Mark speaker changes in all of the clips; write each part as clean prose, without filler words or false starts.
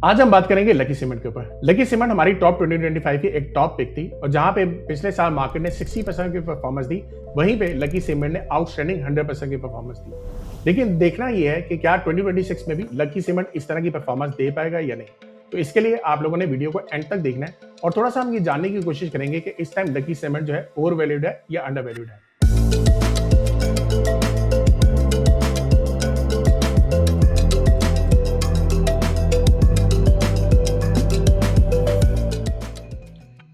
Speaker 1: आज हम बात करेंगे लकी सीमेंट के ऊपर। लकी सीमेंट हमारी टॉप 2025 की एक टॉप पिक थी और जहां पे पिछले साल मार्केट ने 60% की परफॉर्मेंस दी, वहीं पे लकी सीमेंट ने आउटस्टैंडिंग 100% की परफॉर्मेंस दी। लेकिन देखना यह है कि क्या 2026 में भी लकी सीमेंट इस तरह की परफॉर्मेंस दे पाएगा या नहीं। तो इसके लिए आप लोगों ने वीडियो को एंड तक देखना है और थोड़ा सा हम ये जानने की कोशिश करेंगे कि इस टाइम लकी सीमेंट जो है ओवर वैल्यूड है या अंडर वैल्यूड है।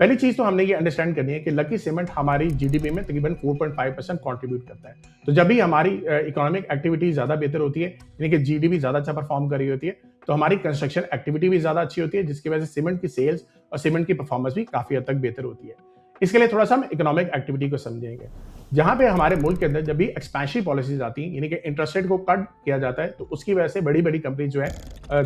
Speaker 1: पहली चीज तो हमने ये अंडरस्टैंड करनी है कि लकी सीमेंट हमारी जीडीपी में तकरीबन 4.5% कंट्रीब्यूट करता है। तो जब भी हमारी इकोनॉमिक एक्टिविटी ज्यादा बेहतर होती है, यानी कि जीडीपी ज्यादा अच्छा परफॉर्म कर रही होती है, तो हमारी कंस्ट्रक्शन एक्टिविटी भी ज्यादा अच्छी होती है, जिसकी वजह से सीमेंट की सेल्स और सीमेंट की परफॉर्मेंस भी काफी हद तक बेहतर होती है। इसके लिए थोड़ा सा हम इकोनॉमिक एक्टिविटी को समझेंगे। जहां पे हमारे मुल्क के अंदर जब भी एक्सपेंसिव पॉलिसीज आती हैं, यानी कि इंटरेस्ट रेट को कट किया जाता है, तो उसकी वजह से बड़ी बड़ी कंपनी जो है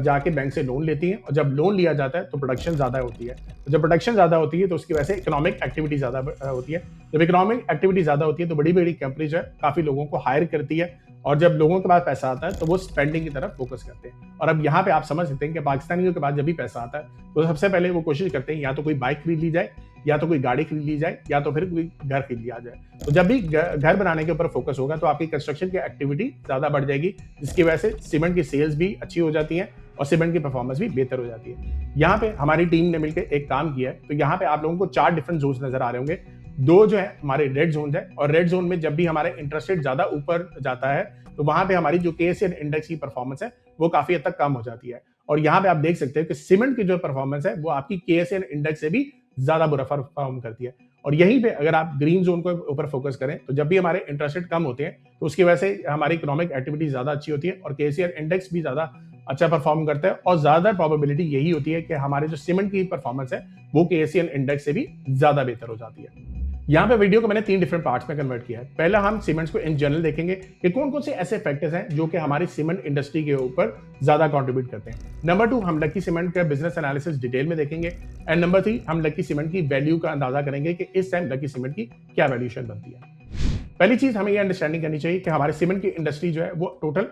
Speaker 1: जाके बैंक से लोन लेती हैं और जब लोन लिया जाता है तो प्रोडक्शन ज्यादा होती है। तो जब प्रोडक्शन ज्यादा होती है तो उसकी वजह से इकोनॉमिक एक्टिविटी ज्यादा होती है। जब इकोनॉमिक एक्टिविटी ज्यादा होती है तो बड़ी बड़ी कंपनी जो है काफी लोगों को हायर करती है और जब लोगों के पास पैसा आता है तो वो स्पेंडिंग की तरफ फोकस करते हैं। और अब यहाँ पे आप समझ सकते हैं कि पाकिस्तानियों के पास जब भी पैसा आता है तो सबसे पहले वो कोशिश करते हैं या तो कोई बाइक खरीद ली जाए, या तो कोई गाड़ी खरीद ली जाए, या तो फिर कोई घर खरीद लिया जाए। तो जब भी घर बनाने के ऊपर फोकस होगा तो आपकी कंस्ट्रक्शन की एक्टिविटी ज्यादा बढ़ जाएगी, जिसकी वजह से सीमेंट की सेल्स भी अच्छी हो जाती है और सीमेंट की परफॉर्मेंस भी बेहतर हो जाती है। यहाँ पे हमारी टीम ने मिलकर एक काम किया है, तो यहाँ पे आप लोगों को 4 डिफरेंट जोन्स नजर आ रहे होंगे। 2 जो है हमारे रेड जोन है और रेड जोन में जब भी हमारे इंटरेस्ट रेट ज्यादा ऊपर जाता है तो वहां पे हमारी जो केएसएन इंडेक्स की परफॉर्मेंस है वो काफी हद तक कम हो जाती है। और यहाँ पे आप देख सकते हैं कि सीमेंट की जो परफॉर्मेंस है वो आपकी केएसएन इंडेक्स से भी ज्यादा बुरा परफॉर्म करती है। और यहीं पे अगर आप ग्रीन जोन को ऊपर फोकस करें तो जब भी हमारे इंटरेस्ट रेट कम होते हैं तो उसकी वजह से हमारी इकोनॉमिक एक्टिविटी ज्यादा अच्छी होती है और केएसएन इंडेक्स भी ज्यादा अच्छा परफॉर्म करता है और ज्यादा प्रोबेबिलिटी यही होती है कि हमारे जो सीमेंट की परफॉर्मेंस है वो केएसएन इंडेक्स से भी ज्यादा बेहतर हो जाती है। यहाँ पे वीडियो को मैंने 3 डिफरेंट पार्ट्स में कन्वर्ट किया है। पहला हम सीमेंट्स को इन जनरल देखेंगे कि कौन कौन से ऐसे फैक्टर्स हैं जो कि हमारी सीमेंट इंडस्ट्री के ऊपर ज्यादा कंट्रीब्यूट करते हैं। नंबर 2 हम लकी सीमेंट का बिजनेस एनालिसिस डिटेल में देखेंगे एंड नंबर 3 हम लकी सीमेंट की वैल्यू का अंदाजा करेंगे कि इस टाइम लकी सीमेंट की क्या वैल्यूएशन बनती है। पहली चीज हमें ये अंडरस्टैंडिंग करनी चाहिए कि हमारे सीमेंट की इंडस्ट्री जो है वो टोटल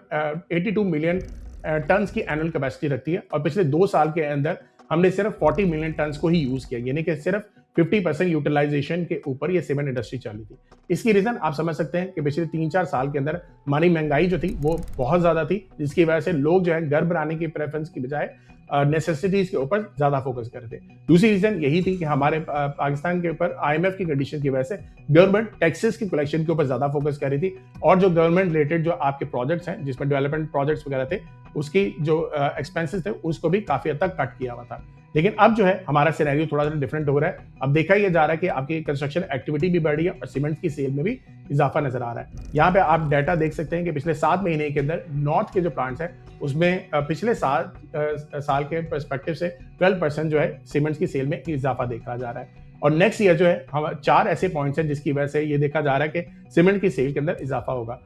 Speaker 1: 82 मिलियन टन की एनुअल कैपेसिटी रखती है और पिछले 2 साल के अंदर हमने सिर्फ 40 मिलियन टन को ही यूज किया, यानी कि सिर्फ 50% यूटिलाइजेशन के ऊपर ये सीमेंट इंडस्ट्री चली थी। इसकी रीजन आप समझ सकते हैं कि पिछले 3-4 साल के अंदर हमारी महंगाई जो थी वो बहुत ज्यादा थी, जिसकी वजह से लोग जो है घर बनाने की प्रेफरेंस की बजाय नेसेसिटीज के ऊपर ज्यादा फोकस कर रहे थे। दूसरी रीजन यही थी कि हमारे पाकिस्तान के ऊपर आईएमएफ की कंडीशन की वजह से गवर्नमेंट टैक्सेस की कलेक्शन के ऊपर ज्यादा फोकस कर रही थी और जो गवर्नमेंट रिलेटेड जो आपके प्रोजेक्ट्स हैं जिसमें डेवलपमेंट प्रोजेक्ट्स वगैरह थे उसकी जो एक्सपेंसेस थे उसको भी काफी हद तक कट किया हुआ था। लेकिन अब जो है हमारा सिनेरियो थोड़ा सा डिफरेंट हो रहा है। अब देखा यह जा रहा है कि आपकी कंस्ट्रक्शन एक्टिविटी भी बढ़ रही है और सीमेंट की सेल में भी इजाफा नजर आ रहा है। यहाँ पे आप डाटा देख सकते हैं कि पिछले 7 महीने के अंदर नॉर्थ के जो प्लांट्स हैं उसमें पिछले साल के पर्सपेक्टिव से 12% जो है सीमेंट की सेल में इजाफा देखा जा रहा है। और नेक्स्ट ईयर जो है हम 4 ऐसे पॉइंट्स हैं जिसकी वजह से ये देखा जा रहा है कि सीमेंट की सेल के अंदर इजाफा होगा।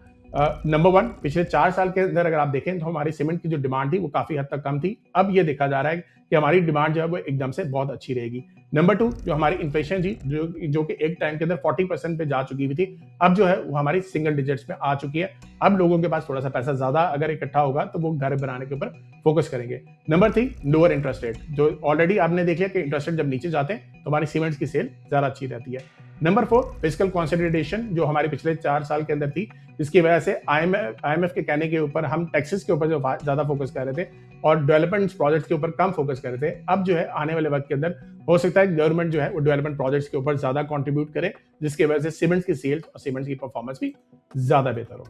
Speaker 1: नंबर 1 पिछले 4 साल के अंदर अगर आप देखें तो हमारी सीमेंट की जो डिमांड थी वो काफी हद तक कम थी। अब ये देखा जा रहा है कि हमारी डिमांड जो है वो एकदम से बहुत अच्छी रहेगी। नंबर 2 जो हमारी इन्फ्लेशन थी जो कि एक टाइम के अंदर 40% पे जा चुकी हुई थी, अब जो है वो हमारी सिंगल डिजिट्स में आ चुकी है। अब लोगों के पास थोड़ा सा पैसा ज्यादा अगर इकट्ठा होगा तो वो घर बनाने के ऊपर फोकस करेंगे। नंबर 3 लोअर इंटरेस्ट रेट, जो ऑलरेडी आपने देख लिया कि इंटरेस्ट रेट जब नीचे जाते हैं तो हमारी सीमेंट्स की सेल ज्यादा अच्छी रहती है। नंबर 4 फिस्कल कंसोलिडेशन जो हमारे पिछले 4 साल के अंदर थी, जिसकी वजह से आईएमएफ के कहने के ऊपर हम टैक्सेस के ऊपर जो ज्यादा फोकस कर रहे थे और डेवलपमेंट प्रोजेक्ट्स के ऊपर कम फोकस कर रहे थे, अब जो है आने वाले वक्त के अंदर हो सकता है गवर्नमेंट जो है वो डेवलपमेंट प्रोजेक्ट्स के ऊपर ज्यादा कंट्रीब्यूट करे, जिसकी वजह से सीमेंट्स की सेल्स और सीमेंट्स की परफॉर्मेंस भी ज्यादा बेहतर हो।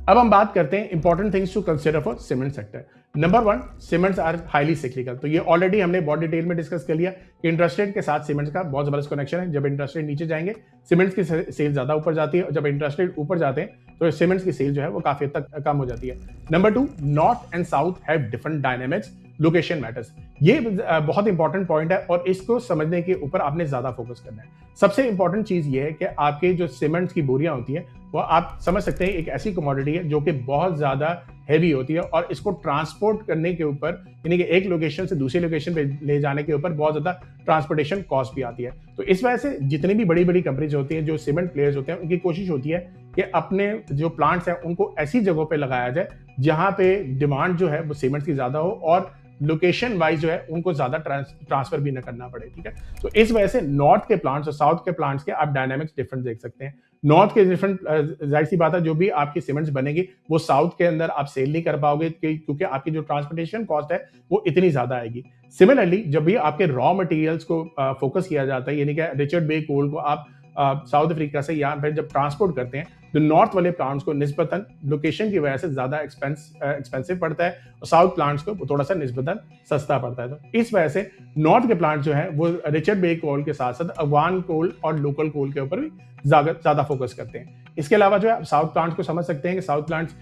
Speaker 1: अब हम बात करते हैं important things to consider for cement sector. Number 1 cements are highly cyclical. तो ये ऑलरेडी हमने बहुत डिटेल में डिस्कस कर लिया कि इंटरेस्ट रेट के साथ सीमेंट्स का बहुत जबरदस्त कनेक्शन है। जब इंटरेस्ट रेट नीचे जाएंगे सीमेंट्स की सेल ज्यादा ऊपर जाती है और जब इंटरेस्ट रेट ऊपर जाते हैं तो सीमेंट्स की सेल जो है वो काफी हद तक कम हो जाती है। Number 2 north and south have different dynamics, location matters. ये बहुत इंपॉर्टेंट पॉइंट है और इसको समझने के ऊपर आपने ज्यादा फोकस करना है। सबसे इंपॉर्टेंट चीज ये है कि आपके जो सीमेंट्स की बोरियां होती हैं वो आप समझ सकते हैं एक ऐसी कमोडिटी है जो कि बहुत ज्यादा हैवी होती है और इसको ट्रांसपोर्ट करने के ऊपर, यानी कि एक लोकेशन से दूसरी लोकेशन पे ले जाने के ऊपर बहुत ज्यादा ट्रांसपोर्टेशन कॉस्ट भी आती है। तो इस वजह से जितनी भी बड़ी बड़ी कंपनीज होती हैं, जो सीमेंट प्लेयर्स होते हैं, उनकी कोशिश होती है कि अपने जो प्लांट्स हैं उनको ऐसी जगहों पे लगाया जाए जहां पे डिमांड जो है वो सीमेंट की ज्यादा हो और लोकेशन वाइज जो है उनको ज्यादा ट्रांसफर भी ना करना पड़े, ठीक है। तो इस वजह से नॉर्थ के प्लांट्स और साउथ के प्लांट्स के आप डायनामिक्स डिफरेंट देख सकते हैं। नॉर्थ के डिफरेंट, जाहिर सी बात है, जो भी आपकी सीमेंट्स बनेगी वो साउथ के अंदर आप सेल नहीं कर पाओगे क्योंकि आपकी जो ट्रांसपोर्टेशन कॉस्ट है वो इतनी ज्यादा आएगी। सिमिलरली जब भी आपके रॉ मटेरियल्स को फोकस किया जाता है, यानी कि रिचर्ड बे कोल को आप साउथ अफ्रीका से यहाँ पर जब ट्रांसपोर्ट करते हैं तो नॉर्थ वाले प्लांट्स को निस्बतन लोकेशन की वजह से ज्यादा एक्सपेंसिव पड़ता है और साउथ प्लांट्स को थोड़ा सा निस्बतन सस्ता पड़ता है। तो इस वजह से नॉर्थ के प्लांट्स जो है वो रिचर्ड बे कोल के साथ साथ अफगान कोल और लोकल कोल के ऊपर भी ज्यादा फोकस करते हैं। इसके अलावा जो है साउथ प्लांट्स को समझ सकते हैं कि साउथ प्लांट्स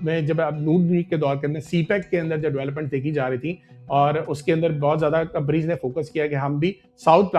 Speaker 1: में जब नून वीक के दौर के अंदर सीपैक के अंदर जो डेवलपमेंट देखी जा रही थी और उसके अंदर बहुत ज्यादा कंपनीज ने फोकस किया कि हम भी साउथ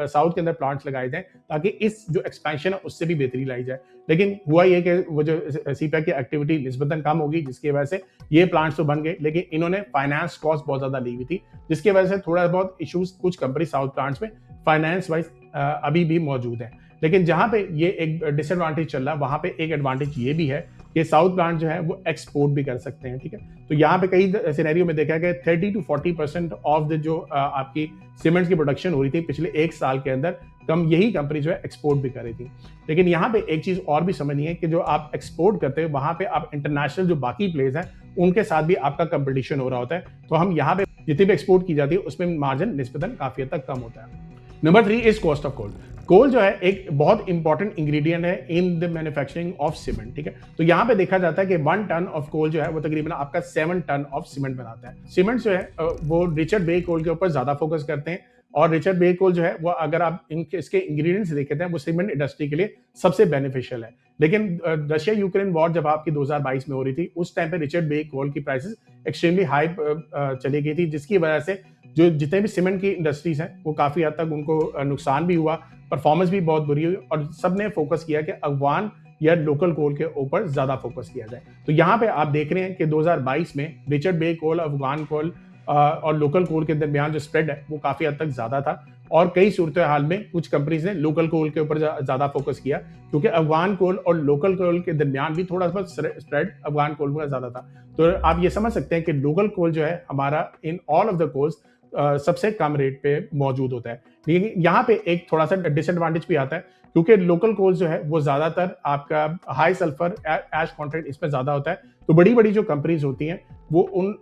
Speaker 1: साउथ के अंदर प्लांट्स लगाए जाएं ताकि इस जो एक्सपेंशन है उससे भी बेहतरी लाई जाए। लेकिन हुआ ये कि वो जो सीपैक की एक्टिविटी निस्बतन कम होगी जिसकी वजह से ये प्लांट्स तो बन गए, लेकिन इन्होंने फाइनेंस कॉस्ट बहुत ज्यादा ली हुई थी जिसकी वजह से थोड़ा बहुत इश्यूज कुछ कंपनी साउथ प्लांट्स में फाइनेंस वाइज अभी भी मौजूद है। लेकिन जहां पे ये एक डिसएडवांटेज चल रहा है वहां पे एक एडवांटेज ये भी है कि साउथ प्लांट जो है वो एक्सपोर्ट भी कर सकते हैं, ठीक है। तो यहाँ पे कई सिनेरियो में देखा गया 30 to 40% ऑफ द जो आपकी सीमेंट्स की प्रोडक्शन हो रही थी पिछले एक साल के अंदर यही कंपनी जो है एक्सपोर्ट भी कर रही थी। लेकिन यहाँ पे एक चीज और भी समझनी है कि जो आप एक्सपोर्ट करते हैं वहां पे आप इंटरनेशनल जो बाकी प्लेयर्स हैं उनके साथ भी आपका कंपटीशन हो रहा होता है। तो हम यहाँ पे जितनी भी एक्सपोर्ट की जाती है उसमें मार्जिन निस्बतन काफी हद तक कम होता है। Number 3 is cost of coal. Coal जो है एक बहुत इंपॉर्टेंट इंग्रेडिएंट है in the manufacturing of cement, ठीक है। तो यहाँ पे देखा जाता है कि 1 टन ऑफ कोल जो है वो तकरीबन आपका 7 टन ऑफ सीमेंट बनाता है। सीमेंट जो है वो रिचर्ड बे कोल के ऊपर ज्यादा फोकस करते हैं और रिचर्ड बे कोल जो है वो अगर आप इसके इंग्रेडिएंट्स देखे थे वो सीमेंट इंडस्ट्री के लिए सबसे बेनिफिशियल है। लेकिन रशिया यूक्रेन वॉर जब आपकी 2022 में हो रही थी उस टाइम पे रिचर्ड बे कोल की प्राइसेस एक्सट्रीमली हाई चली गई थी जिसकी वजह से जो जितने भी सीमेंट की इंडस्ट्रीज हैं वो काफी हद तक उनको नुकसान भी हुआ, परफॉर्मेंस भी बहुत बुरी हुई और सबने फोकस किया कि अफगान या लोकल कोल के ऊपर ज्यादा फोकस किया जाए। तो यहाँ पे आप देख रहे हैं कि 2022 में रिचर्ड बे कोल, अफगान कोल और लोकल कोल के दरमियान जो स्प्रेड है वो काफी हद तक ज्यादा था और कई सूरत हाल में कुछ कंपनीज ने लोकल कोल के ऊपर ज्यादा फोकस किया क्योंकि अफगान कोल और लोकल कोल के दरमियान भी थोड़ा सा स्प्रेड अफगान कोल का ज्यादा था। तो आप ये समझ सकते हैं कि लोकल कोल जो है हमारा in all of the coals सबसे कम रेट पे मौजूद होता है। लेकिन यहाँ पे एक थोड़ा सा डिसएडवांटेज भी आता है क्योंकि लोकल कोल जो है वो ज्यादातर आपका हाई सल्फर एश कंटेंट इसमें ज्यादा होता है। तो बड़ी बड़ी जो कंपनीज होती हैं वो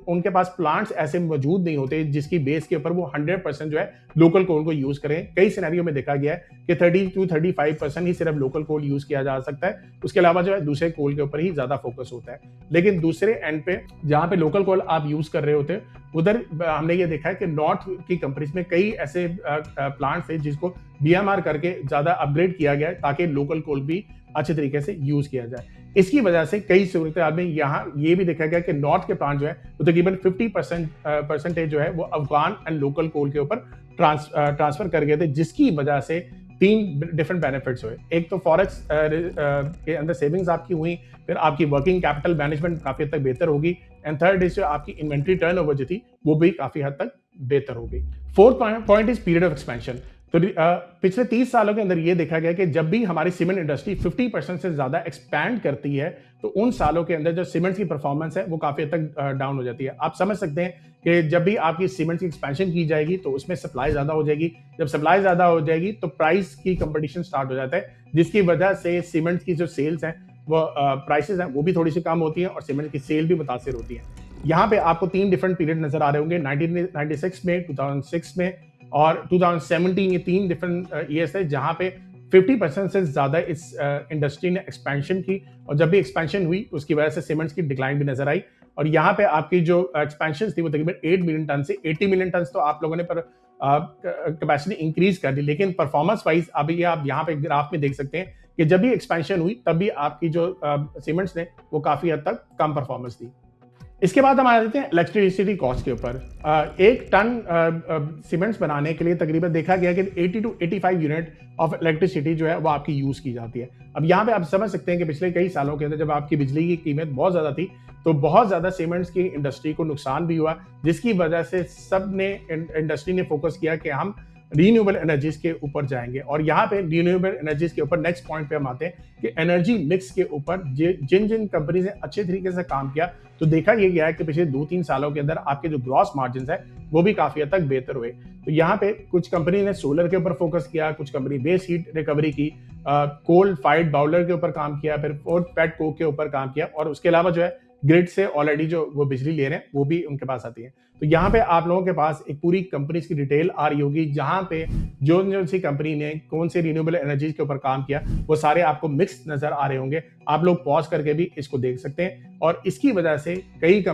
Speaker 1: उनके पास प्लांट्स ऐसे मौजूद नहीं होते जिसकी बेस के ऊपर वो 100% जो है लोकल कोल को यूज करें। कई सिनेरियो में देखा गया है कि 30 to 35% ही सिर्फ लोकल कोल यूज किया जा सकता है, उसके अलावा जो है दूसरे कोल के ऊपर ही ज्यादा फोकस होता है। लेकिन दूसरे एंड पे जहां पे लोकल कोल आप यूज कर रहे होते हैं उधर हमने ये देखा है कि नॉर्थ की कंपनीज में कई ऐसे प्लांट्स है जिसको बीएमआर करके ज्यादा अपग्रेड किया गया है ताकि लोकल कोल भी अच्छे तरीके से यूज किया जाए। इसकी वजह से कई सूरत में यहाँ ये भी देखा गया कि नॉर्थ के प्लांट जो है वो तकरीबन 50% जो है वो अफगान एंड लोकल कोल के ऊपर ट्रांसफर कर गए थे जिसकी वजह से 3 डिफरेंट बेनिफिट्स हुए। एक तो फॉरेक्स के अंदर सेविंग्स आपकी हुई, फिर आपकी वर्किंग कैपिटल मैनेजमेंट काफी हद तक बेहतर होगी एंड थर्ड इज जो आपकी इन्वेंट्री टर्नओवर जो थी वो भी काफी हद तक बेहतर होगी। Fourth point is period of expansion. तो पिछले 30 सालों के अंदर ये देखा गया कि जब भी हमारी सीमेंट इंडस्ट्री 50% से ज्यादा एक्सपैंड करती है तो उन सालों के अंदर जो सीमेंट की परफॉर्मेंस है वो काफी हद तक डाउन हो जाती है। आप समझ सकते हैं कि जब भी आपकी सीमेंट की एक्सपेंशन की जाएगी तो उसमें सप्लाई ज्यादा हो जाएगी, जब सप्लाई ज्यादा हो जाएगी तो प्राइस की कंपटीशन स्टार्ट हो जाता है जिसकी वजह से सीमेंट की जो सेल्स हैं वो प्राइसेस हैं वो भी थोड़ी सी कम होती है और सीमेंट की सेल भी मुतासिर होती है। यहाँ पे आपको 3 डिफरेंट पीरियड नजर आ रहे होंगे, 1996 में, 2006 में और 2017। ये 3 डिफरेंट ईयर्स है जहां पे 50% से ज्यादा इस इंडस्ट्री ने एक्सपेंशन की और जब भी एक्सपेंशन हुई उसकी वजह से सीमेंट्स की डिक्लाइन भी नजर आई और यहाँ पे आपकी जो एक्सपेंशन थी वो तकरीबन 8 मिलियन टन से 80 मिलियन टन तो आप लोगों ने पर कैपेसिटी इंक्रीज कर दी। लेकिन परफॉर्मेंस वाइज अभी आप यहाँ पे ग्राफ में देख सकते हैं कि जब भी एक्सपेंशन हुई तब भी आपकी जो सीमेंट्स ने वो काफी हद तक कम परफॉर्मेंस दी। इसके बाद हम आ जाते हैं इलेक्ट्रिसिटी कॉस्ट के ऊपर। 1 टन सीमेंट्स बनाने के लिए तकरीबन देखा गया कि 80 to 85 यूनिट ऑफ इलेक्ट्रिसिटी जो है वो आपकी यूज की जाती है। अब यहाँ पे आप समझ सकते हैं कि पिछले कई सालों के अंदर जब आपकी बिजली की कीमत बहुत ज्यादा थी तो बहुत ज्यादा सीमेंट्स की इंडस्ट्री को नुकसान भी हुआ जिसकी वजह से सब ने इंडस्ट्री ने फोकस किया कि हम रीन्यूएबल एनर्जीज के ऊपर जाएंगे। और यहाँ पे रीन्यूएबल एनर्जीज के ऊपर नेक्स्ट पॉइंट पे हम आते हैं कि एनर्जी मिक्स के ऊपर जिन जिन कंपनीज ने अच्छे तरीके से काम किया, तो देखा ये गया है कि पिछले 2-3 सालों के अंदर आपके जो ग्रॉस मार्जिन है वो भी काफी हद तक बेहतर हुए। तो यहाँ पे कुछ कंपनी ने सोलर के ऊपर फोकस किया, कुछ कंपनी बेस हीट रिकवरी की, कोल फाइड बाउलर के ऊपर काम किया, फिर फोर्ट पेट कोक के ऊपर काम किया, और उसके अलावा जो है ग्रिड से ऑलरेडी जो वो बिजली ले रहे हैं वो भी उनके पास आती है। तो यहाँ पे आप लोगों के पास एक पूरी कंपनीज की डिटेल आ रही होगी, जहां पे जो सी कंपनी ने कौन से रिन्यूएबल एनर्जीज के ऊपर काम किया वो सारे आपको मिक्स नजर आ रहे होंगे। आप लोग पॉज करके भी इसको देख सकते हैं। और इसकी वजह से कई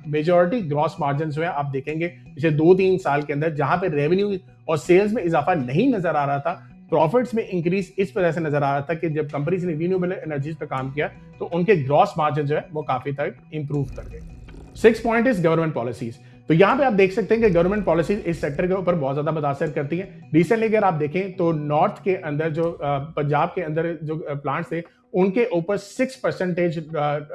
Speaker 1: मेजॉरिटी ग्रॉस मार्जिन जो है आप देखेंगे पिछले 2-3 साल के अंदर, जहां पे रेवेन्यू और सेल्स में इजाफा नहीं नजर आ रहा था, प्रॉफिट्स में इंक्रीज इस वजह से नजर आ रहा था कि जब कंपनीज ने रिन्यूएबल एनर्जीज पे काम किया तो उनके ग्रॉस मार्जिन जो है वो काफी तक इंप्रूव कर गए। 6 पॉइंट इज गवर्नमेंट पॉलिसीज। तो यहाँ पे आप देख सकते हैं कि गवर्नमेंट पॉलिसीज इस सेक्टर के ऊपर बहुत ज्यादा मुतासर करती है। रिसेंटली अगर आप देखें तो नॉर्थ के अंदर जो पंजाब के अंदर जो प्लांट्स थे उनके ऊपर 6%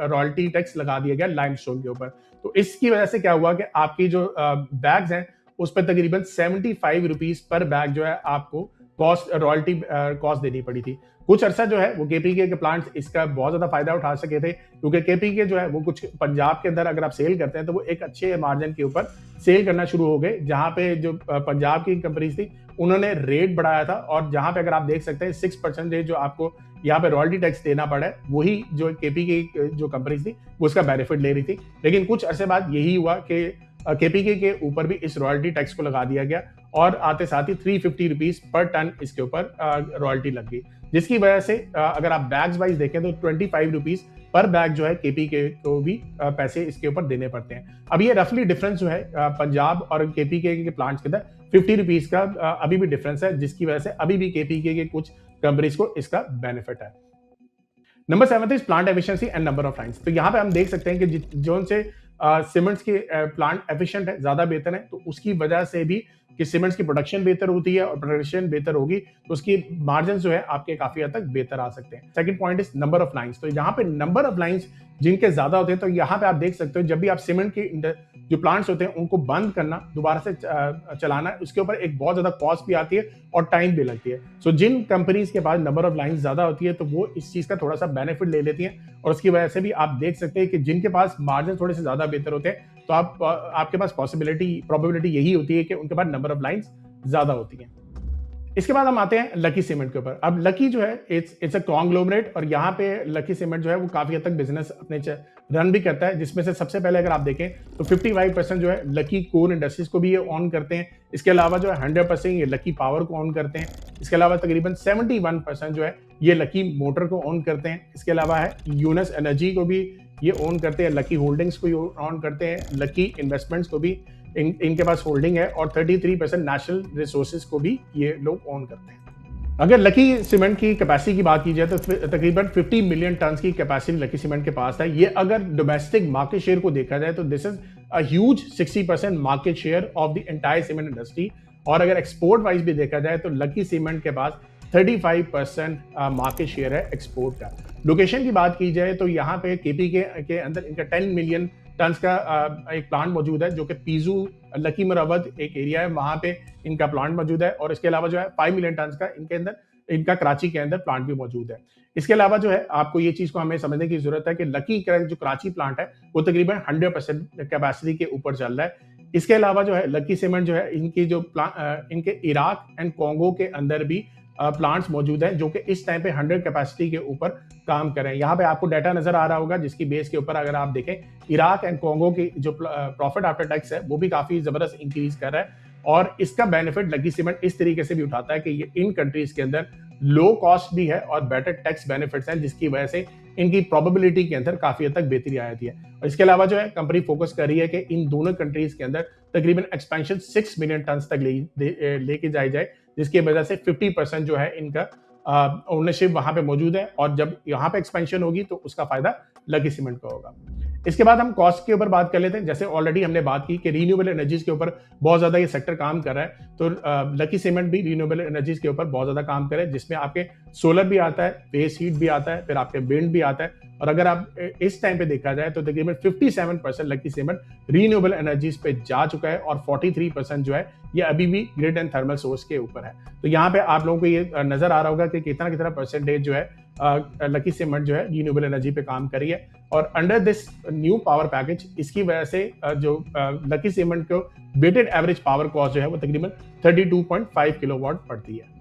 Speaker 1: रॉयल्टी टैक्स लगा दिया गया लाइमस्टोन के ऊपर। तो इसकी वजह से क्या हुआ कि आपकी जो बैग्स हैं उस पर तकरीबन 75 रुपीज पर बैग जो है आपको कॉस्ट रॉयल्टी कॉस्ट देनी पड़ी थी। कुछ अरसा जो है वो केपीके के प्लांट्स इसका बहुत ज्यादा फायदा उठा सके थे, क्योंकि केपीके जो है वो कुछ पंजाब के अंदर अगर आप सेल करते हैं तो वो एक अच्छे मार्जिन के ऊपर सेल करना शुरू हो गए, जहां पे जो पंजाब की कंपनीज थी उन्होंने रेट बढ़ाया था, और जहां पे अगर आप देख सकते हैं 6% जो आपको यहाँ पे रॉयल्टी टैक्स देना पड़ा है, वही जो केपीके जो कंपनीज थी वो उसका बेनिफिट ले रही थी। लेकिन कुछ अरसे बाद यही हुआ कि केपीके के ऊपर भी इस रॉयल्टी टैक्स को लगा दिया गया, और आते साथ ही 350 रुपीज पर टन इसके ऊपर रॉयल्टी लग गई, जिसकी वजह से अगर आप बैग्स वाइज देखें तो 25 रुपीज पर बैग जो है केपीके को भी पैसे इसके ऊपर देने पड़ते हैं। अब ये रफली डिफरेंस जो है पंजाब और केपीके के प्लांट्स के अंदर 50 रुपीज का अभी भी डिफरेंस है, जिसकी वजह से अभी भी केपीके के कुछ कंपनीज को इसका बेनिफिट है। Number 7 is plant efficiency and number of lines. तो यहाँ पे हम देख सकते हैं कि जो से सीमेंट्स के प्लांट एफिशिएंट है, ज्यादा बेहतर है, तो उसकी वजह से भी कि सीमेंट्स की प्रोडक्शन बेहतर होती है, और प्रोडक्शन बेहतर होगी तो उसकी मार्जिन जो है आपके काफी हद तक बेहतर आ सकते हैं। Second point is number of lines. तो यहाँ पे नंबर ऑफ लाइंस जिनके ज्यादा होते हैं, तो यहाँ पे आप देख सकते हो जब भी आप सीमेंट की जो प्लांट्स होते हैं उनको बंद करना, दोबारा से चलाना, उसके ऊपर एक बहुत ज्यादा कॉस्ट भी आती है और टाइम भी लगती है। सो जिन कंपनीज के पास नंबर ऑफ लाइंस ज्यादा होती है तो वो इस चीज का थोड़ा सा बेनिफिट ले लेती हैं, और उसकी वजह से भी आप देख सकते हैं कि जिनके पास मार्जिन थोड़े से ज्यादा बेहतर होते हैं तो आपके पास प्रोबेबिलिटी यही होती है कि उनके पास नंबर ऑफ लाइंस ज्यादा होती हैं। इसके बाद हम आते हैं लकी सीमेंट के ऊपर। अब लकी जो है इट्स अ कॉन्ग्लोमरेट, और यहाँ पे लकी सीमेंट जो है वो काफी हद तक बिजनेस अपने रन भी करता है, जिसमें से सबसे पहले अगर आप देखें तो 55% जो है लकी कोर इंडस्ट्रीज को भी ये ऑन करते हैं। इसके अलावा जो है 100% ये लकी पावर को ऑन करते हैं। इसके अलावा तकरीबन 71% जो है ये लकी मोटर को ऑन करते हैं। इसके अलावा है यूनस एनर्जी को भी ये ऑन करते हैं, लकी होल्डिंग्स को ऑन करते हैं, लकी इन्वेस्टमेंट्स को भी इनके पास होल्डिंग है, और 33% नेशनल रिसोर्सेज को भी ये लोग ऑन करते हैं। अगर लकी सीमेंट की कैपेसिटी की बात की जाए तो तकरीबन 50 मिलियन टन की कैपेसिटी लकी सीमेंट के पास है। ये अगर डोमेस्टिक मार्केट शेयर को देखा जाए तो this is a huge 60% market share of the entire cement industry, और अगर एक्सपोर्ट वाइज भी देखा जाए तो लकी सीमेंट के पास 35% मार्केट शेयर है एक्सपोर्ट का। लोकेशन की बात की जाए तो यहाँ पे केपीके के अंदर इनका 10 मिलियन टन का एक प्लांट मौजूद है, जो कि पीजू लकी मरवत एक एरिया है, वहां पे इनका प्लांट मौजूद है। और इसके अलावा जो है 5 मिलियन टन का इनका कराची के अंदर प्लांट भी मौजूद है। इसके अलावा जो है आपको ये चीज को हमें समझने की जरूरत है कि लकी का जो कराची प्लांट है वो तकरीबन 100% कैपेसिटी के ऊपर चल रहा है। इसके अलावा जो है लकी सीमेंट जो है इनके इराक एंड कॉन्गो के अंदर भी प्लांट्स मौजूद हैं, जो कि इस टाइम पे 100 कैपेसिटी के ऊपर काम कर रहे हैं। यहाँ पे आपको डाटा नजर आ रहा होगा, जिसकी बेस के ऊपर अगर आप देखें इराक एंड कॉन्गो की जो प्रॉफिट आफ्टर टैक्स है वो भी काफी जबरदस्त इंक्रीज कर रहा है, और इसका बेनिफिट लकी सीमेंट इस तरीके से भी उठाता है कि ये इन कंट्रीज के अंदर लो कॉस्ट भी है और बेटर टैक्स बेनिफिट्स हैं, जिसकी वजह से इनकी प्रोबेबिलिटी के अंदर काफी हद तक बेहतरी आ जाती है। और इसके अलावा जो है कंपनी फोकस कर रही है कि इन दोनों कंट्रीज के अंदर तकरीबन एक्सपेंशन 6 मिलियन टन तक लेके जाई जाए, जिसकी वजह से 50% जो है इनका ओनरशिप वहां पे मौजूद है, और जब यहाँ पे एक्सपेंशन होगी तो उसका फायदा लकी सीमेंट का होगा। इसके बाद हम कॉस्ट के ऊपर बात कर लेते हैं। जैसे ऑलरेडी हमने बात की कि रीन्यूएबल एनर्जीज के ऊपर बहुत ज़्यादा ये सेक्टर काम कर रहा है, तो लकी सीमेंट भी रीन्यूएबल एनर्जीज के ऊपर बहुत ज़्यादा काम कर रहा है, जिसमें आपके सोलर भी आता है, वेस्ट हीट भी आता है, फिर आपके विंड भी आता है। और अगर आप इस टाइम पे देखा जाए तो तकरीबन 57% लकी सीमेंट रीन्यूएबल एनर्जीज पे जा चुका है और 43% जो है ये अभी भी ग्रिड एंड थर्मल सोर्स के ऊपर है। तो यहाँ पे आप लोगों को ये नजर आ रहा होगा कि कितना कितना परसेंटेज जो है लकी सीमेंट जो है रीन्यूएबल एनर्जी पे काम करी है। और under this new power package इसकी वजह से जो लकी सीमेंट को वेटेड एवरेज पावर कॉस्ट जो है वो तकरीबन 32.5 किलोवाट पड़ती है।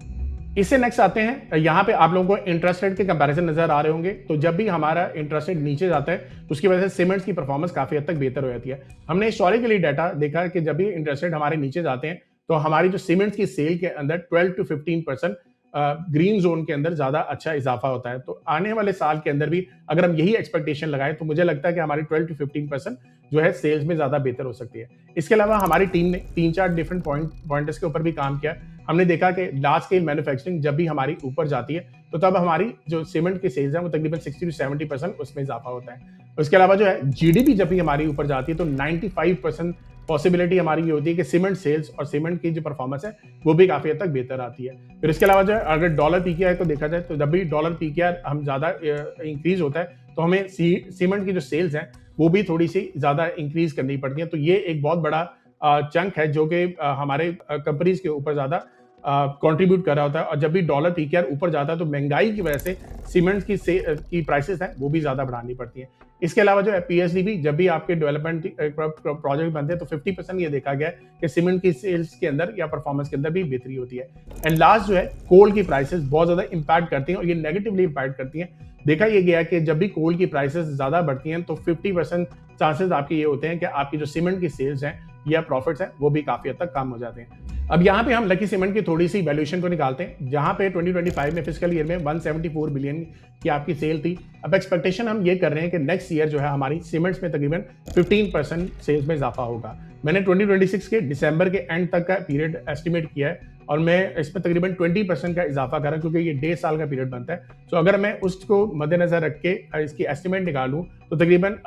Speaker 1: इससे नेक्स्ट आते हैं, यहाँ पे आप लोगों को इंटरेस्ट रेट के कंपैरिजन नजर आ रहे होंगे। तो जब भी हमारा इंटरेस्ट रेट नीचे जाता है तो उसकी वजह से सीमेंट्स की परफॉर्मेंस काफी हद तक बेहतर हो जाती है। हमने हिस्टोरिकली डाटा देखा कि जब भी इंटरेस्ट रेट हमारे नीचे जाते हैं तो हमारी जो सीमेंट्स की सेल के अंदर 12 to 15% ग्रीन जोन के अंदर ज्यादा अच्छा इजाफा होता है। तो आने वाले साल के अंदर भी अगर हम यही एक्सपेक्टेशन लगाएं तो मुझे लगता है कि हमारी 12 to 15% जो है सेल्स में ज्यादा बेहतर हो सकती है। इसके अलावा हमारी टीम ने 3-4 डिफरेंट पॉइंट्स के ऊपर भी काम किया। हमने देखा कि लार्ज स्केल मैन्युफैक्चरिंग जब भी हमारी ऊपर जाती है तो तब हमारी जो सीमेंट की सेल्स है वो तकरीबन 60 to 70% उसमें इजाफा होता है। उसके अलावा जो है जीडीपी जब भी हमारी ऊपर जाती है तो 95% पॉसिबिलिटी हमारी ये होती है कि सीमेंट सेल्स और सीमेंट की जो परफॉर्मेंस है वो भी काफी हद तक बेहतर आती है। फिर इसके अलावा जो है अगर डॉलर पीकेआर को देखा जाए तो जब भी डॉलर पीकेआर हम ज्यादा इंक्रीज होता है तो हमें सीमेंट की जो सेल्स हैं वो भी थोड़ी सी ज्यादा इंक्रीज करनी पड़ती है। तो ये एक बहुत बड़ा चंक है जो कि हमारे कंपनीज के ऊपर ज्यादा कंट्रीब्यूट कर रहा होता है। और जब भी डॉलर पीकेआर ऊपर जाता है तो महंगाई की वजह से सीमेंट की प्राइसेस हैं वो भी ज्यादा बढ़ानी पड़ती हैं। इसके अलावा जो है पीएसडी भी जब भी आपके डेवलपमेंट प्रोजेक्ट बनते हैं तो 50% ये देखा गया है कि सीमेंट की सेल्स के अंदर या परफॉर्मेंस के अंदर भी बेहतरी होती है। एंड लास्ट जो है कोल की प्राइसेस बहुत ज्यादा इंपैक्ट करती हैं और ये नेगेटिवली इंपैक्ट करती हैं। देखा ये गया कि जब भी कोल की प्राइसेस ज्यादा बढ़ती हैं तो 50% चांसेस आपके ये होते हैं कि आपकी जो सीमेंट की सेल्स हैं या प्रॉफिट्स हैं वो भी काफी हद तक कम हो जाते हैं। अब यहाँ पे हम लकी सीमेंट की थोड़ी सी वैल्यूएशन को निकालते हैं, जहाँ पे 2025 में फिस्कल ईयर में 174 बिलियन की आपकी सेल थी। अब एक्सपेक्टेशन हम ये कर रहे हैं कि नेक्स्ट ईयर जो है हमारी सीमेंट्स में तकरीबन 15% सेल्स में इजाफा होगा। मैंने 2026 के दिसंबर के एंड तक का पीरियड एस्टिमेट किया है और मैं इसमें तकरीबन 20% का इजाफा कर रहा हूँ क्योंकि ये 1.5 साल का पीरियड बनता है। तो अगर मैं उसको मद्देनजर रख के इसकी एस्टिमेट निकालूँ तो तकरीबन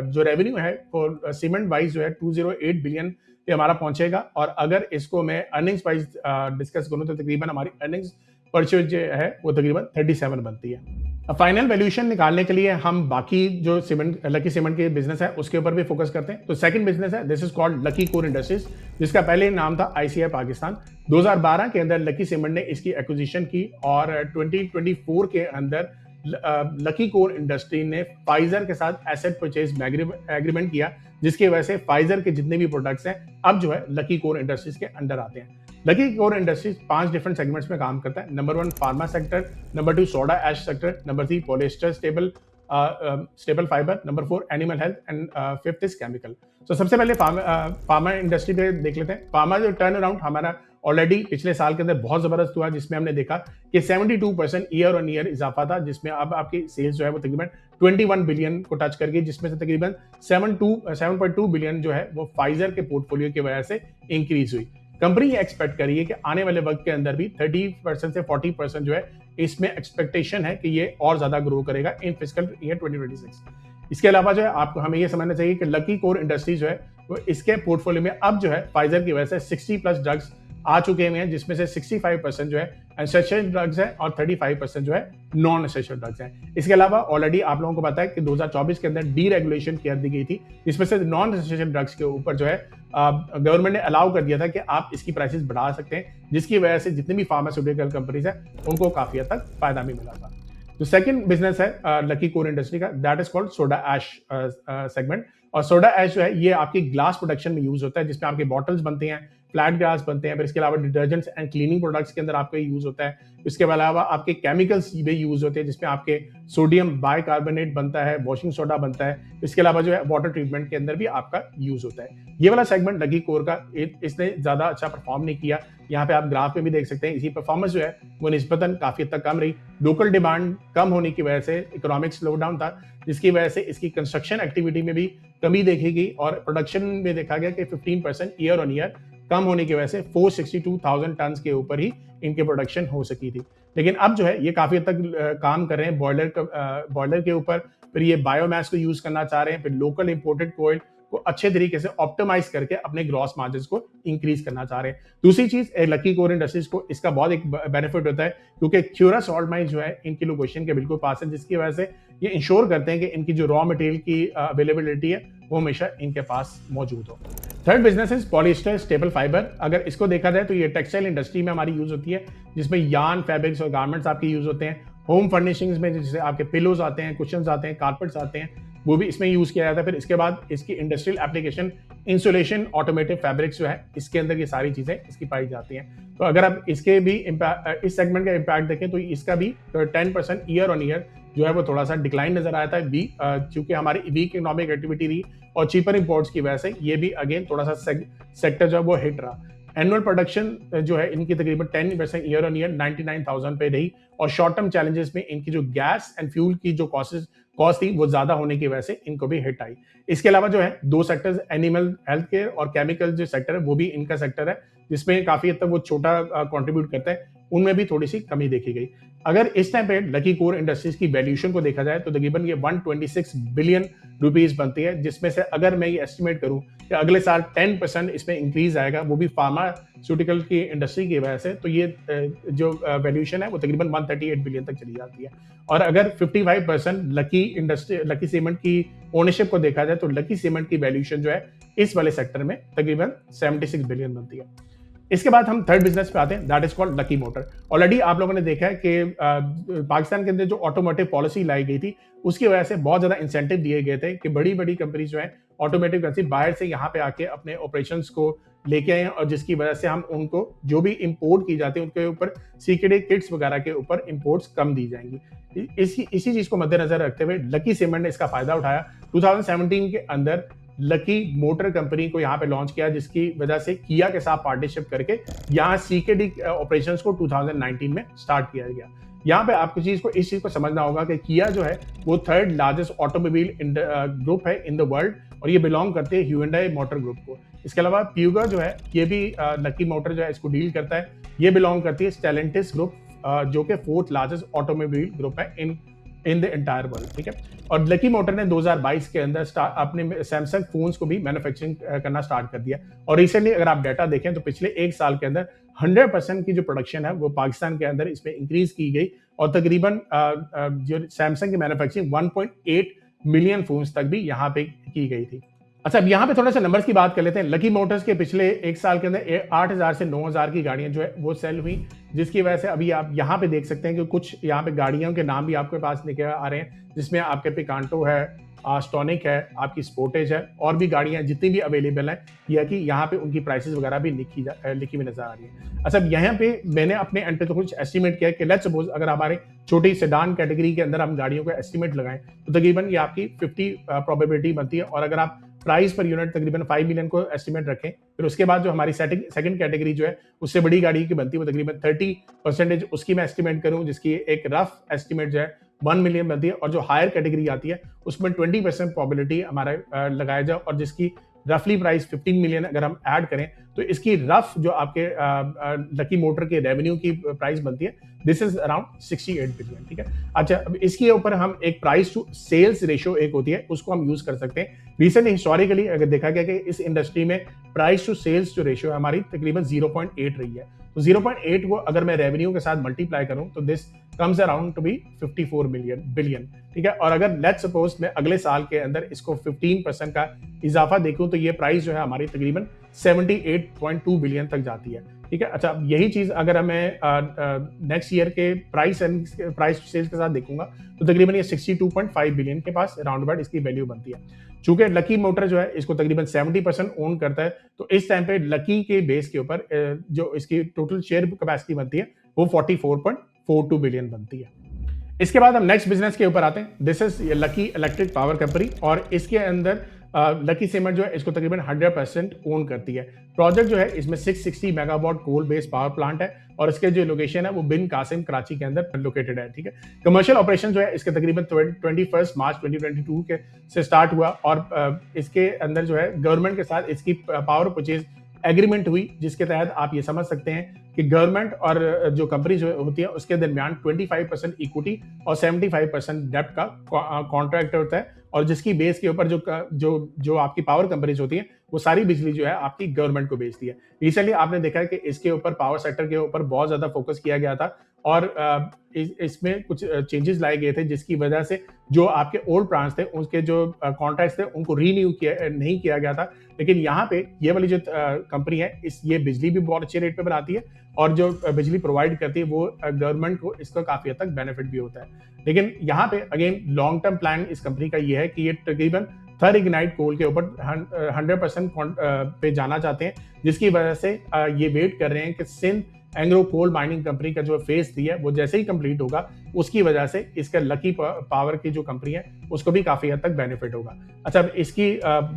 Speaker 1: जो रेवेन्यू है वो सीमेंट वाइज जो है 208 बिलियन ये हमारा पहुंचेगा। और अगर इसको मैं अर्निंग्स वाइज डिस्कस करूं तो तकरीबन हमारी अर्निंग्स पर जो है वो तकरीबन 37 बनती है। अब फाइनल वैल्यूएशन निकालने के लिए हम बाकी जो सीमेंट लकी सीमेंट के बिजनेस है उसके ऊपर भी फोकस करते हैं। तो सेकंड बिजनेस है, this is called lucky Core industries, जिसका पहले नाम था आईसीआई पाकिस्तान। 2012 के अंदर लकी सीमेंट ने इसकी एक्विजिशन की और 2024 के अंदर लकी कोर इंडस्ट्री ने फाइजर के साथ एसेट परचेज एग्रीमेंट किया, जिसकी वजह से फाइजर के जितने भी प्रोडक्ट्स हैं अब जो है लकी कोर इंडस्ट्रीज के अंडर आते हैं। लकी कोर इंडस्ट्रीज 5 डिफरेंट सेगमेंट्स में काम करता है। Number 1 pharma sector, number 2 soda ash sector, number 3 polyester stable fibre, number 4 animal health and 5th is chemical. तो सबसे पहले फार्मा इंडस्ट्री पे देख लेते हैं। फार्मा जो टर्न अराउंड हमारा ऑलरेडी पिछले साल के अंदर बहुत जबरदस्त हुआ, जिसमें हमने देखा कि 72% ईयर ऑन ईयर इजाफा था, जिसमें अब आपकी सेल्स जो है वो तकरीबन 21 बिलियन को टच कर गई, जिसमें से तकरीबन 7.2 बिलियन जो है वो फाइजर के पोर्टफोलियो की वजह से इंक्रीज हुई। कंपनी ये एक्सपेक्ट करी है कि आने वाले वक्त के अंदर भी 30% से 40% जो है इसमें एक्सपेक्टेशन है कि ये और ज्यादा ग्रो करेगा इन फिस्कल ईयर 2026। इसके अलावा जो है आपको हमें ये समझना चाहिए कि लकी कोर इंडस्ट्रीज जो है वो इसके पोर्टफोलियो में अब जो है फाइजर की वजह से 60+ ड्रग्स आ चुके हुए हैं, जिसमें से 65% जो है एसेंशियल ड्रग्स हैं और 35% जो है नॉन एसेंशियल ड्रग्स हैं। इसके अलावा ऑलरेडी आप लोगों को पता है कि 2024 के अंदर डीरेगुलेशन कर दी गई थी, जिसमें से नॉन एसेंशियल ड्रग्स के ऊपर जो है गवर्नमेंट ने अलाउ कर दिया था कि आप इसकी प्राइसेस बढ़ा सकते हैं, जिसकी वजह से जितनी भी फार्मास्यूटिकल कंपनीज है उनको काफी हद तक फायदा भी मिला था। जो सेकंड बिजनेस है लकी कोर इंडस्ट्री का, that is called soda ash segment. और सोडा ऐश जो है ये आपकी ग्लास प्रोडक्शन में यूज होता है, जिसमें आपके बॉटल्स बनते हैं, फ्लैट ग्लास बनते हैं, फिर इसके अलावा डिटर्जेंट्स एंड क्लीनिंग प्रोडक्ट्स के अंदर आपका यूज होता है। इसके अलावा आपके केमिकल्स भी यूज होते हैं, जिसमें आपके सोडियम बाइकार्बोनेट बनता है, वॉशिंग सोडा बनता है। इसके अलावा जो है वाटर ट्रीटमेंट के अंदर भी आपका यूज होता है। ये वाला सेगमेंट लकी कोर का इसने ज्यादा अच्छा परफॉर्म नहीं किया। यहाँ पे आप ग्राफ में भी देख सकते हैं, इसी परफॉर्मेंस जो है वो निस्बतन काफी हद तक कम रही। लोकल डिमांड कम होने की वजह से इकोनॉमिक स्लो डाउन था, जिसकी वजह से इसकी कंस्ट्रक्शन एक्टिविटी में भी कमी देखी गई और प्रोडक्शन में देखा गया कि 15% ईयर ऑन ईयर कम होने की वजह से 462,000 टन के ऊपर ही इनके प्रोडक्शन हो सकी थी। लेकिन अब जो है ये काफी हद तक काम कर रहे हैं बॉयलर के ऊपर, फिर ये बायोमास को यूज करना चाह रहे हैं, फिर लोकल इंपोर्टेड कोयल को अच्छे तरीके से ऑप्टिमाइज करके अपने ग्रॉस मार्जिन को इंक्रीज करना चाह रहे हैं। दूसरी चीज, लकी कोर इंडस्ट्रीज को इसका बहुत एक बेनिफिट होता है क्योंकि क्यूरा सॉल्ट माइन जो है इनकी लोकेशन के बिल्कुल पास है, जिसकी वजह से ये इंश्योर करते हैं कि इनकी जो रॉ मटेरियल की अवेलेबिलिटी है वो हमेशा इनके पास मौजूद हो। Third business is polyester staple fibre. अगर इसको देखा जाए तो ये टेक्सटाइल इंडस्ट्री में हमारी यूज होती है, जिसमें यार्न, फैब्रिक्स और गारमेंट्स आपके यूज होते हैं। होम फर्निशिंग्स में जैसे आपके पिलोज आते हैं, कुशंस आते हैं, कारपेट्स आते हैं, वो भी इसमें यूज किया जाता है। फिर इसके बाद इसकी industrial application, insulation, automotive fabrics जो है इसके अंदर ये सारी चीजें इसकी पाई जाती हैं। तो अगर आप इसके भी इस सेगमेंट का इम्पैक्ट देखें तो इसका भी 10% ईयर ऑन ईयर जो है वो थोड़ा सा डिक्लाइन नजर आता है, क्योंकि हमारी वीक इकोनॉमिक एक्टिविटी रही और चीपर इंपोर्ट्स की वजह से ये भी अगेन थोड़ा सा सेक्टर जो है वो हिट रहा। एनुअल प्रोडक्शन जो है इनकी तकरीबन 10% ईयर ऑन ईयर 99,000 पे रही, और शॉर्ट टर्म चैलेंजेस में इनकी जो गैस एंड फ्यूल की जो कॉस्ट थी वो ज्यादा होने की वजह से इनको भी हिट आई। इसके अलावा जो है दो सेक्टर्स, एनिमल हेल्थ केयर और केमिकल जो सेक्टर है वो भी इनका सेक्टर है, जिसमें काफी हद तक वो छोटा कंट्रीब्यूट करता है, उनमें भी थोड़ी सी कमी देखी गई। अगर इस टाइम पे लकी कोर इंडस्ट्रीज की वैल्यूएशन को देखा जाए तो तकरीबन ये 126 बिलियन रुपीस बनती है, जिसमें से अगर मैं ये एस्टिमेट करूं कि अगले साल 10% इसमें इंक्रीज आएगा, वो भी फार्मास्यूटिकल की इंडस्ट्री की वजह से, तो ये जो वैल्यूएशन है वो तकरीबन 138 बिलियन तक चली जाती है। और अगर 55% लकी सीमेंट की ओनरशिप को देखा जाए तो लकी सीमेंट की वैल्यूएशन जो है इस वाले सेक्टर में तकरीबन 76 बिलियन बनती है। इसके बाद हम थर्ड बिजनेस पे आते हैं, that is called lucky motor. Already आप लोगों ने देखा है कि पाकिस्तान के अंदर जो ऑटोमोटिव पॉलिसी लाई गई थी उसकी वजह से बहुत ज्यादा इंसेंटिव दिए गए थे कि बड़ी बड़ी कंपनी जो है ऑटोमेटिव कंपनी बाहर से यहाँ पे आके अपने ऑपरेशंस को लेके आए, और जिसकी वजह से हम उनको जो भी इंपोर्ट की जाती है उनके ऊपर सीक्रेट किट्स वगैरह के ऊपर इंपोर्ट्स कम दी जाएंगी। इसी चीज को मद्देनजर रखते हुए लकी सीमेंट ने इसका फायदा उठाया। 2017 के अंदर लकी मोटर कंपनी को यहाँ पे लॉन्च किया, जिसकी वजह से किया के साथ पार्टनरशिप करके यहाँ सीकेडी ऑपरेशंस को 2019 में स्टार्ट किया गया। यहाँ पे आपको इस चीज को समझना होगा कि किया जो है वो थर्ड लार्जेस्ट ऑटोमोबाइल ग्रुप है इन द वर्ल्ड, और ये बिलोंग करते हैं ह्यूंडई मोटर ग्रुप को। इसके अलावा प्यूगा जो है ये भी लकी मोटर जो है इसको डील करता है, ये बिलोंग करती है स्टेलेंटिस ग्रुप, जो कि फोर्थ लार्जेस्ट ऑटोमोबाइल ग्रुप है इन द एंटायर वर्ल्ड, ठीक है। और लकी मोटर ने 2022 के अंदर अपने सैमसंग फोन्स को भी मैन्युफैक्चरिंग करना स्टार्ट कर दिया, और रिसेंटली अगर आप डाटा देखें तो पिछले एक साल के अंदर 100% की जो प्रोडक्शन है वो पाकिस्तान के अंदर इसमें इंक्रीज की गई, और तकरीबन जो सैमसंग की मैन्युफैक्चरिंग 1.8 मिलियन फोन्स तक भी यहाँ पे की गई थी। अच्छा, अब यहाँ पे थोड़ा सा नंबर्स की बात कर लेते हैं। लकी मोटर्स के पिछले एक साल के अंदर 8,000 से 9,000 की गाड़ियां जो है वो सेल हुई, जिसकी वजह से अभी आप यहाँ पे देख सकते हैं कि कुछ यहाँ पे गाड़ियों के नाम भी आपके पास लिखे आ रहे हैं, जिसमें आपके पिकांटो है, स्टोनिक है, आपकी स्पोर्टेज है, और भी गाड़ियां जितनी भी अवेलेबल हैं, यह कि यहाँ पे उनकी प्राइसेस वगैरह भी लिखी हुई नजर आ रही है। अच्छा, यहाँ पे मैंने अपने एंड पे तो कुछ एस्टिमेट किया कि लेट्स सपोज अगर हमारे छोटी सेडान कैटेगरी के अंदर हम गाड़ियों का एस्टिमेट लगाएं तो तकरीबन ये आपकी 50 प्रोबेबिलिटी बनती है, और अगर आप प्राइस पर यूनिट तकरीबन 5 मिलियन को एस्टिमेट रखें, फिर उसके बाद जो हमारी सेकंड कैटेगरी जो है उससे बड़ी गाड़ी की बनती है वो तकरीबन 30% उसकी मैं एस्टिमेट करूं, जिसकी एक रफ एस्टिमेट जो है 1 मिलियन बनती है, और जो हायर कैटेगरी आती है उसमें 20% प्रोबेबिलिटी हमारा लगाया जाए, और जिसकी रफली प्राइस 15 मिलियन अगर हम ऐड करें तो इसकी रफ जो आपके लकी मोटर के रेवेन्यू की प्राइस बनती है, दिस इज अराउंड 68 बिलियन, ठीक है। अच्छा, अब इसके ऊपर हम एक प्राइस टू सेल्स रेशियो एक होती है उसको हम यूज कर सकते हैं। रिसेंटली हिस्टोरिकली अगर देखा गया कि इस इंडस्ट्री में प्राइस टू सेल्स जो रेशियो है हमारी तकरीबन 0.8 रही है, तो 0.8 को अगर मैं रेवेन्यू के साथ मल्टीप्लाई करूं तो this comes around to be 54 billion, ठीक है। और अगर लेट्स सपोज मैं अगले साल के अंदर इसको 15% का इजाफा देखूं तो ये प्राइस जो है हमारी तकरीबन 78.2 बिलियन तक जाती है, ठीक है। अच्छा, यही चीज अगर मैं नेक्स्ट ईयर के प्राइस सेल्स के साथ देखूंगा तो तकरीबन ये 62.5 बिलियन के पास राउंड अबाउट इसकी वैल्यू बनती है। चूंकि लकी मोटर जो है इसको तकरीबन 70% ओन करता है, तो इस टाइम पे लकी के बेस के ऊपर जो इसकी टोटल शेयर कैपेसिटी बनती है वो 44.42 बिलियन बनती है। इसके बाद हम नेक्स्ट बिजनेस के ऊपर आते हैं। This is lucky electric power company, और इसके अंदर लकी सीमेंट जो है इसको तकरीबन 100% ओन करती है। प्रोजेक्ट जो है इसमें 660 megawatt coal based power plant है, और इसके जो लोकेशन है वो बिन कासिम कराची के अंदर लोकेटेड है, ठीक है। कमर्शियल ऑपरेशन जो है इसके तकरीबन 21 मार्च 2022 के से स्टार्ट हुआ, और इसके अंदर जो है गवर्नमेंट के साथ इसकी पावर परचेज एग्रीमेंट हुई, जिसके तहत आप ये समझ सकते हैं कि गवर्नमेंट और जो कंपनी जो होती है उसके दरमियान 25% इक्विटी और 75% डेब्ट का कॉन्ट्रैक्ट होता है, और जिसकी बेस के ऊपर जो आपकी पावर कंपनीज होती हैं वो सारी बिजली जो है आपकी गवर्नमेंट को बेचती है। रिसेंटली आपने देखा है कि इसके ऊपर पावर सेक्टर के ऊपर बहुत ज्यादा फोकस किया गया था, और इसमें कुछ चेंजेस लाए गए थे, जिसकी वजह से जो आपके ओल्ड प्लांट्स थे उनके जो कॉन्ट्रैक्ट्स थे उनको रीन्यू नहीं किया गया था। लेकिन यहाँ पे ये वाली जो कंपनी है ये बिजली भी बहुत अच्छे रेट पे बनाती है, और जो बिजली प्रोवाइड करती है वो गवर्नमेंट को इसका काफी हद तक बेनिफिट भी होता है। लेकिन यहाँ पे अगेन लॉन्ग टर्म प्लान इस कंपनी का ये है कि ये तकरीबन थर्ड इग्नाइट कोल के ऊपर 100% पे जाना चाहते हैं, जिसकी वजह से ये वेट कर रहे हैं कि Sindh Engro coal mining company का जो फेज 3 है वो जैसे ही कंप्लीट होगा, उसकी वजह से इसका लकी पावर की जो कंपनी है उसको भी काफी हद तक बेनिफिट होगा। अच्छा, अब इसकी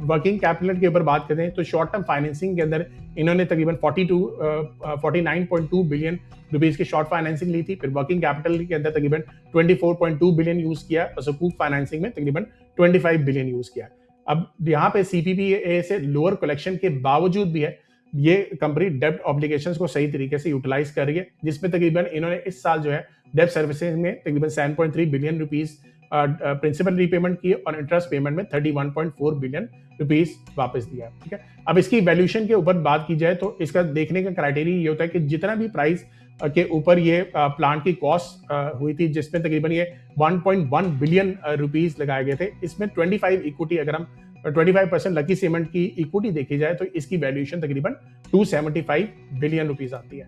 Speaker 1: वर्किंग कैपिटल के ऊपर बात करें तो शॉर्ट टर्म फाइनेंसिंग के अंदर इन्होंने तकरीबन 49.2 बिलियन रुपीज की शॉर्ट फाइनेंसिंग ली थी। फिर वर्किंग कैपिटल के अंदर तकरीबन 24.2 बिलियन यूज किया, और सुकूक फाइनेंसिंग में तकरीबन 25 बिलियन यूज किया। अब यहाँ पे सीपीपीए से लोअर कलेक्शन के बावजूद भी है ये कंपनी डेब्ट ऑब्लिगेशंस को सही तरीके से यूटिलाइज कर रही है, जिसमें तकरीबन इन्होंने इस साल जो है डेब्ट सर्विसेज में तकरीबन 7.3 बिलियन रुपीस प्रिंसिपल रीपेमेंट की, और इंटरेस्ट पेमेंट में 31.4 बिलियन रुपीस वापस दिया। ठीक है, अब इसकी वैल्यूएशन के ऊपर बात की जाए तो इसका देखने का क्राइटेरिया ये होता है कि जितना भी प्राइस के ऊपर ये प्लांट की कॉस्ट हुई थी, जिसमें तकरीबन ये 1.1 बिलियन रुपीस लगाए गए थे, इसमें 25 इक्विटी अगर हम 25% लकी सीमेंट की इक्विटी देखी जाए तो इसकी वैल्यूएशन तकरीबन 275 बिलियन रुपीस आती है।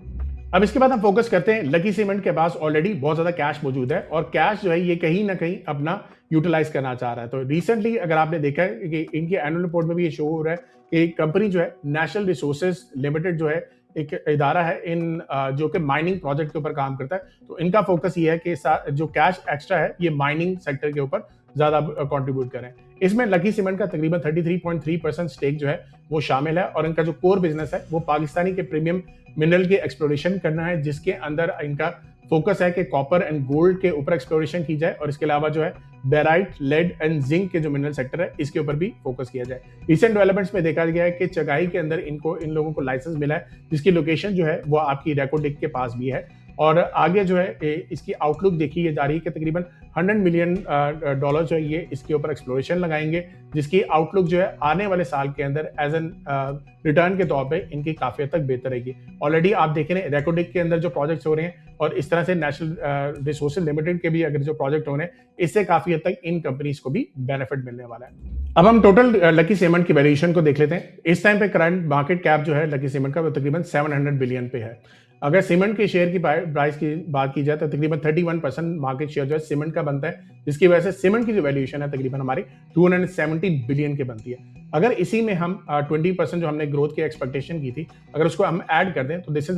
Speaker 1: अब इसके बाद हम फोकस करते हैं, लकी सीमेंट के पास ऑलरेडी बहुत ज्यादा कैश मौजूद है, और कैश जो है ये कहीं ना कहीं अपना यूटिलाइज करना चाह रहा है। तो रिसेंटली अगर आपने देखा है कि इनकी एनुअल रिपोर्ट में भी ये शो हो रहा है कि कंपनी जो है नेशनल रिसोर्सेज लिमिटेड जो है एक इदारा है इन जो कि माइनिंग प्रोजेक्ट के ऊपर काम करता है, तो इनका फोकस ये है कि जो कैश एक्स्ट्रा है ये माइनिंग सेक्टर के ऊपर ज्यादा कंट्रीब्यूट करें। इसमें लकी सीमेंट का तकरीबन 33.3% स्टेक जो है वो शामिल है, और इनका जो कोर बिजनेस है वो पाकिस्तानी के प्रीमियम मिनरल के एक्सप्लोरेशन करना है, जिसके अंदर इनका फोकस है कि कॉपर एंड गोल्ड के ऊपर एक्सप्लोरेशन की जाए, और इसके अलावा जो है बेराइट, लेड एंड जिंक के जो मिनरल सेक्टर है इसके ऊपर भी फोकस किया जाए। रिसेंट डेवलपमेंट्स में देखा गया है कि चगाई के अंदर इन लोगों को लाइसेंस मिला है, जिसकी लोकेशन जो है वो आपकी रेकोडिक के पास भी है, और आगे जो है इसकी आउटलुक देखी जा रही है कि तकरीबन $100 मिलियन जो है ये इसके ऊपर एक्सप्लोरेशन लगाएंगे, जिसकी आउटलुक जो है आने वाले साल के अंदर एज एन रिटर्न के तौर पे इनकी काफी हद तक बेहतर रहेगी। ऑलरेडी आप देख रहे हैं रेकोडिक के अंदर जो प्रोजेक्ट्स हो रहे हैं, और इस तरह से नेशनल रिसोर्सेज लिमिटेड के भी अगर जो प्रोजेक्ट हो रहे हैं, इससे काफी हद तक इन कंपनीज को भी बेनिफिट मिलने वाला है। अब हम टोटल लकी सीमेंट की वैल्यूएशन को देख लेते हैं। इस टाइम पे करंट मार्केट कैप जो है लकी सीमेंट का वो तकरीबन 700 बिलियन पे है। अगर सीमेंट के शेयर की प्राइस की बात की जाए तो तकरीबन 31% मार्केट शेयर जो है सीमेंट का बनता है, जिसकी वजह से सीमेंट की जो वैल्यूएशन है तकरीबन हमारी 270 बिलियन के बनती है। अगर इसी में हम 20% जो हमने ग्रोथ की एक्सपेक्टेशन की थी, अगर उसको हम ऐड कर दें तो this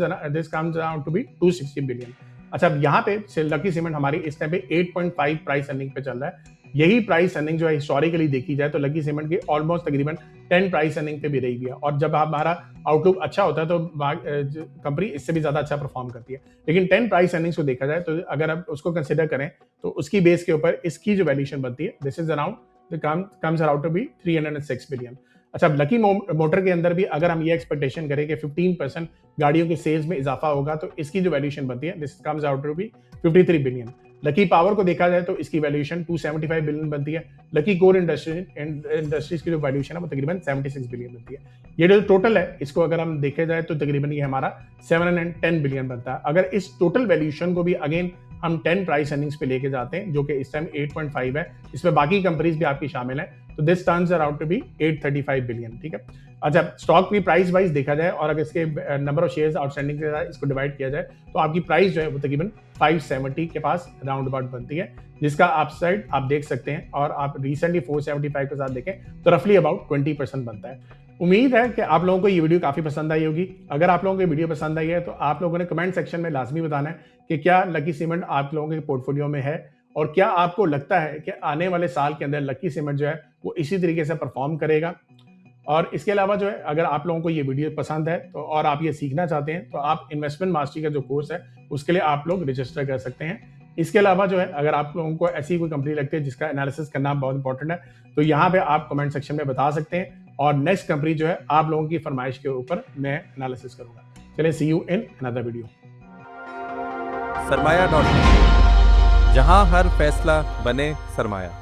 Speaker 1: comes around to be 260 billion. अच्छा, अब यहाँ पे लकी सीमेंट हमारी इस टाइम पे 8.5 प्राइस अर्निंग पे चल रहा है। यही प्राइस अर्निंग जो है हिस्टोरिकली देखी जाए तो लकी सीमेंट की ऑलमोस्ट तकरीबन 10 प्राइस अर्निंग पे भी रही है, और जब हमारा आउटलुक अच्छा होता है तो कंपनी इससे भी ज्यादा अच्छा परफॉर्म करती है। लेकिन 10 प्राइस अर्निंग्स को देखा जाए तो अगर आप उसको कंसिडर करें तो उसकी बेस के ऊपर इसकी जो वैल्यूएशन बनती है this is around comes around to be 306 billion. अच्छा, लकी मोटर के अंदर भी अगर हम ये एक्सपेक्टेशन करें कि 15% गाड़ियों के सेल्स में इजाफा होगा तो इसकी जो वैल्यूएशन बनती है this comes out to be 53 billion. Lucky Power को देखा जाए तो इसकी वैल्यूएशन 275 बिलियन बनती है। लकी कोर इंडस्ट्रीज की जो वैल्यूएशन है वो तकरीबन 76 बिलियन बनती है। ये जो टोटल है इसको अगर हम देखे जाए तो तकरीबन ये हमारा 710 बिलियन बनता है। अगर इस टोटल वैल्यूएशन को भी अगेन हम 10 प्राइस अर्निंग्स पे लेके जाते हैं, जो कि इस टाइम 8.5 है, इसमें बाकी कंपनीज भी आपकी शामिल है, तो this turns around to be 835 billion. ठीक है, अच्छा, स्टॉक की प्राइस वाइज देखा जाए और अगर इसके नंबर ऑफ शेयर्स आउटस्टैंडिंग के साथ इसको डिवाइड किया जाए तो आपकी प्राइस जो है वो तकरीबन 570 के पास राउंड अबाउट बनती है, जिसका अपसाइड आप देख सकते हैं, और आप रिसेंटली 475 के साथ देखें तो रफली अबाउट 20% बनता है। उम्मीद है कि आप लोगों को ये वीडियो काफी पसंद आई होगी। अगर आप लोगों को ये वीडियो पसंद आई है तो आप लोगों ने कमेंट सेक्शन में लाजमी बताना है कि क्या लकी सीमेंट आप लोगों के पोर्टफोलियो में है, और क्या आपको लगता है कि आने वाले साल के अंदर लकी सीमेंट जो है वो इसी तरीके से परफॉर्म करेगा। और इसके अलावा जो है अगर आप लोगों को ये वीडियो पसंद है तो और आप ये सीखना चाहते हैं तो आप इन्वेस्टमेंट मास्टरी का जो कोर्स है उसके लिए आप लोग रजिस्टर कर सकते हैं। इसके अलावा जो है अगर आप लोगों को ऐसी कोई कंपनी लगती है जिसका एनालिसिस करना बहुत इंपॉर्टेंट है तो यहाँ पे आप कमेंट सेक्शन में बता सकते हैं,
Speaker 2: और नेक्स्ट कंपनी जो है आप लोगों की फरमाइश के ऊपर मैं एनालिसिस करूंगा। चलिए, सी यू इन अनदर वीडियो।
Speaker 3: सरमाया.com, जहां हर फैसला बने सरमाया।